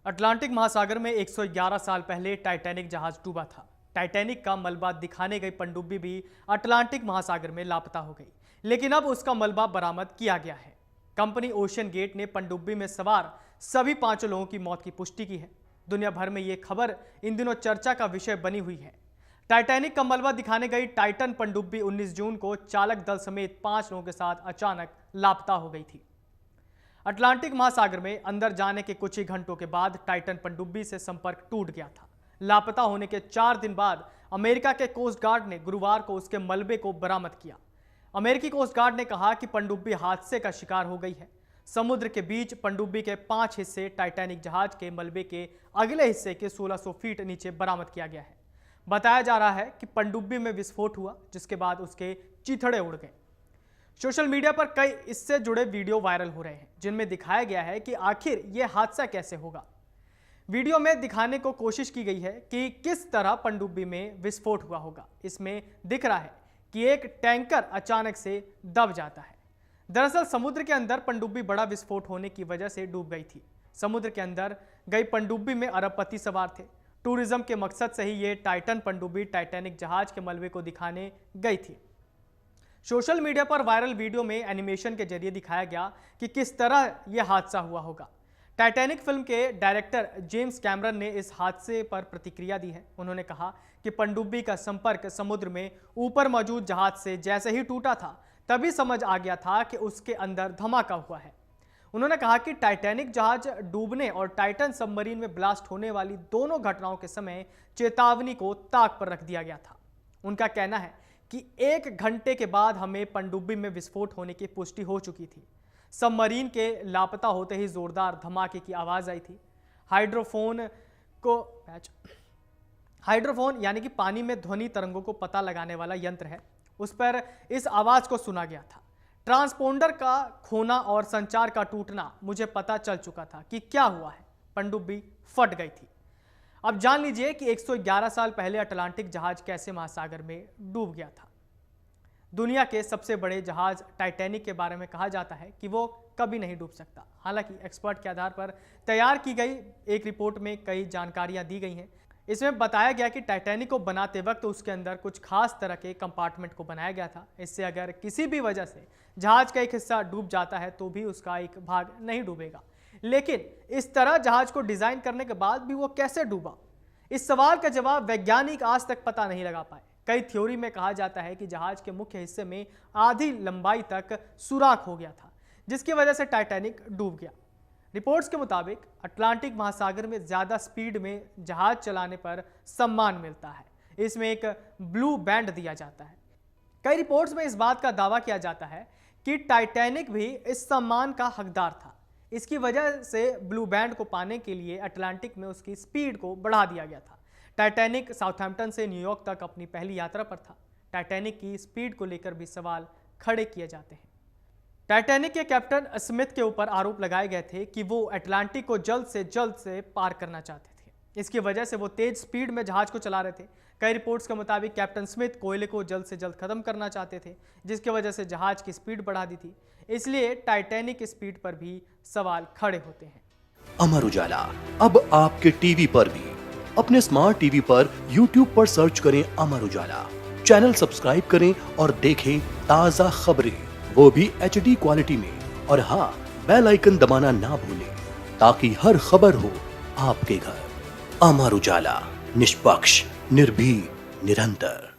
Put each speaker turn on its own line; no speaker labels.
Atlantic महासागर में 111 साल पहले टाइटैनिक जहाज डूबा था। टाइटैनिक का मलबा दिखाने गई पनडुब्बी भी अटलांटिक महासागर में लापता हो गई, लेकिन अब उसका मलबा बरामद किया गया है। कंपनी ओशन गेट ने पनडुब्बी में सवार सभी 5 लोगों की मौत की पुष्टि की है। दुनिया भर में ये खबर इन दिनों चर्चा का विषय बनी हुई है। टाइटैनिक का मलबा दिखाने गई टाइटन पनडुब्बी 19 जून को चालक दल समेत 5 लोगों के साथ अचानक लापता हो गई थी। अटलांटिक महासागर में अंदर जाने के कुछ ही घंटों के बाद टाइटन पनडुब्बी से संपर्क टूट गया था। लापता होने के 4 दिन बाद अमेरिका के कोस्ट गार्ड ने गुरुवार को उसके मलबे को बरामद किया। अमेरिकी कोस्ट गार्ड ने कहा कि पनडुब्बी हादसे का शिकार हो गई है। समुद्र के बीच पनडुब्बी के 5 हिस्से टाइटैनिक जहाज के मलबे के अगले हिस्से के 1600 फीट नीचे बरामद किया गया है। बताया जा रहा है कि पनडुब्बी में विस्फोट हुआ, जिसके बाद उसके चिथड़े उड़ गए। सोशल मीडिया पर कई इससे जुड़े वीडियो वायरल हो रहे हैं, जिनमें दिखाया गया है कि आखिर यह हादसा कैसे होगा। वीडियो में दिखाने को कोशिश की गई है कि किस तरह पनडुब्बी में विस्फोट हुआ होगा। इसमें दिख रहा है कि एक टैंकर अचानक से दब जाता है। दरअसल समुद्र के अंदर पनडुब्बी बड़ा विस्फोट होने की वजह से डूब गई थी। समुद्र के अंदर गई पनडुब्बी में अरबपति सवार थे। टूरिज्म के मकसद से ही ये टाइटन पनडुब्बी टाइटैनिक जहाज के मलबे को दिखाने गई थी। सोशल मीडिया पर वायरल वीडियो में एनिमेशन के जरिए दिखाया गया कि किस तरह यह हादसा हुआ होगा। टाइटैनिक फिल्म के डायरेक्टर जेम्स कैमरन ने इस हादसे पर प्रतिक्रिया दी है। उन्होंने कहा कि पनडुब्बी का संपर्क समुद्र में ऊपर मौजूद जहाज से जैसे ही टूटा था, तभी समझ आ गया था कि उसके अंदर धमाका हुआ है। उन्होंने कहा कि टाइटैनिक जहाज डूबने और टाइटन सबमरीन में ब्लास्ट होने वाली दोनों घटनाओं के समय चेतावनी को ताक पर रख दिया गया था। उनका कहना है कि 1 घंटे के बाद हमें पनडुब्बी में विस्फोट होने की पुष्टि हो चुकी थी। सबमरीन के लापता होते ही जोरदार धमाके की आवाज आई थी। हाइड्रोफोन यानी कि पानी में ध्वनि तरंगों को पता लगाने वाला यंत्र है, उस पर इस आवाज को सुना गया था। ट्रांसपोंडर का खोना और संचार का टूटना, मुझे पता चल चुका था कि क्या हुआ है। पनडुब्बी फट गई थी। अब जान लीजिए कि 111 साल पहले अटलांटिक जहाज कैसे महासागर में डूब गया था। दुनिया के सबसे बड़े जहाज टाइटैनिक के बारे में कहा जाता है कि वो कभी नहीं डूब सकता। हालांकि एक्सपर्ट के आधार पर तैयार की गई एक रिपोर्ट में कई जानकारियां दी गई हैं। इसमें बताया गया कि टाइटैनिक को बनाते वक्त उसके अंदर कुछ खास तरह के कंपार्टमेंट को बनाया गया था। इससे अगर किसी भी वजह से जहाज का एक हिस्सा डूब जाता है तो भी उसका एक भाग नहीं डूबेगा। लेकिन इस तरह जहाज को डिजाइन करने के बाद भी वो कैसे डूबा, इस सवाल का जवाब वैज्ञानिक आज तक पता नहीं लगा पाए। कई थ्योरी में कहा जाता है कि जहाज के मुख्य हिस्से में आधी लंबाई तक सुराख हो गया था, जिसकी वजह से टाइटैनिक डूब गया। रिपोर्ट्स के मुताबिक अटलांटिक महासागर में ज्यादा स्पीड में जहाज चलाने पर सम्मान मिलता है। इसमें एक ब्लू बैंड दिया जाता है। कई रिपोर्ट्स में इस बात का दावा किया जाता है कि टाइटैनिक भी इस सम्मान का हकदार था। इसकी वजह से ब्लू बैंड को पाने के लिए अटलांटिक में उसकी स्पीड को बढ़ा दिया गया था। टाइटैनिक साउथहैम्पटन से न्यूयॉर्क तक अपनी पहली यात्रा पर था। टाइटैनिक की स्पीड को लेकर भी सवाल खड़े किए जाते हैं। टाइटैनिक के कैप्टन स्मिथ के ऊपर आरोप लगाए गए थे कि वो अटलांटिक को जल्द से पार करना चाहते थे। इसकी वजह से वो तेज स्पीड में जहाज को चला रहे थे। कई रिपोर्ट्स के मुताबिक कैप्टन स्मिथ कोयले को जल्द से जल्द खत्म करना चाहते थे, जिसकी वजह से जहाज की स्पीड बढ़ा दी थी। इसलिए टाइटैनिक की स्पीड पर भी सवाल खड़े होते हैं।
अमर उजाला अब आपके टीवी पर भी। अपने स्मार्ट टीवी पर YouTube पर सर्च करें अमर उजाला, चैनल सब्सक्राइब करें और देखें ताजा खबरें, वो भी HD क्वालिटी में। और हाँ, बेल आइकन दबाना ना भूलें ताकि हर खबर हो आपके घर। अमर उजाला, निष्पक्ष, निर्भीक, निरंतर।